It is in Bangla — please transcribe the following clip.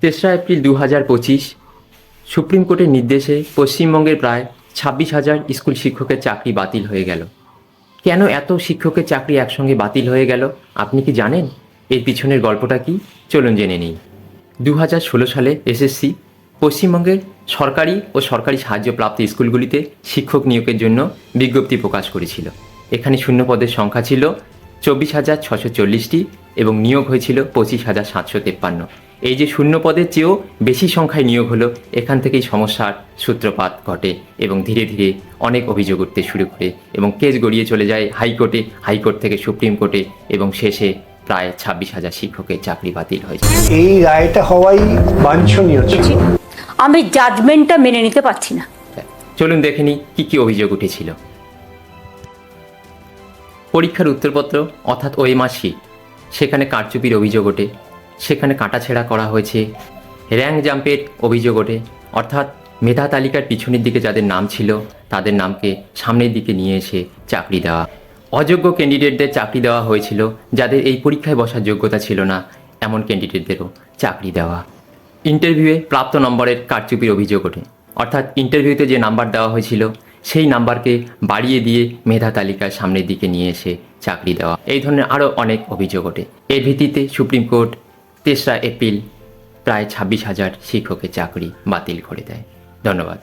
3রা এপ্রিল 2025 সুপ্রিম কোর্টের নির্দেশে পশ্চিমবঙ্গের প্রায় 26,000 স্কুল শিক্ষকের চাকরি বাতিল হয়ে গেল। কেন এত শিক্ষকের চাকরি একসঙ্গে বাতিল হয়ে গেল আপনি কি জানেন? এর পিছনের গল্পটা কি? চলুন জেনে নিই। 2016 সালে এসএসসি পশ্চিমবঙ্গের সরকারি ও সরকারি সাহায্যপ্রাপ্ত স্কুলগুলিতে শিক্ষক নিয়োগের জন্য বিজ্ঞপ্তি প্রকাশ করেছিল। এখানে শূন্য পদের সংখ্যা ছিল 24,640টি এবং নিয়োগ হয়েছিল 25,753। এই যে শূন্য পদের চেয়েও বেশি সংখ্যায় নিয়োগ হলো, এখান থেকেই সমস্যার সূত্রপাত ঘটে এবং ধীরে ধীরে অনেক অভিযোগ উঠতে শুরু করে এবং কেস গড়িয়ে চলে যায় হাইকোর্টে, হাইকোর্ট থেকে সুপ্রিম কোর্টে এবং শেষে প্রায় 26,000 শিক্ষকের চাকরি বাতিল হয়েছে। এই রায়টা হওয়াই বাঞ্ছনীয় ছিল। আমি জাজমেন্টটা মেনে নিতে পারছি না। চলুন দেখে নিই কী কী অভিযোগ উঠেছিল। পরীক্ষার উত্তরপত্র অর্থাৎ ওএমআর শিট, সেখানে কারচুপির অভিযোগ ওঠে, সেখানে কাটাছেঁড়া করা হয়েছে। র্যাঙ্ক জাম্পের অভিযোগ ওঠে, অর্থাৎ মেধা তালিকার পিছনের দিকে যাদের নাম ছিল তাদের নামকে সামনের দিকে নিয়ে এসে চাকরি দেওয়া। অযোগ্য ক্যান্ডিডেটদের চাকরি দেওয়া হয়েছিল, যাদের এই পরীক্ষায় বসার যোগ্যতা ছিল না এমন ক্যান্ডিডেটদেরও চাকরি দেওয়া। ইন্টারভিউয়ে প্রাপ্ত নম্বরের কারচুপির অভিযোগ ওঠে, অর্থাৎ ইন্টারভিউতে যে নাম্বার দেওয়া হয়েছিল সেই নাম্বারকে বাড়িয়ে দিয়ে মেধা তালিকার সামনের দিকে নিয়ে এসে চাকরি দেওয়া। এই ধরনের আরও অনেক অভিযোগ ওঠে। এর ভিত্তিতে সুপ্রিম কোর্ট 3রা এপ্রিল প্রায় 26,000 শিক্ষকের চাকরি বাতিল করে দেয়। ধন্যবাদ।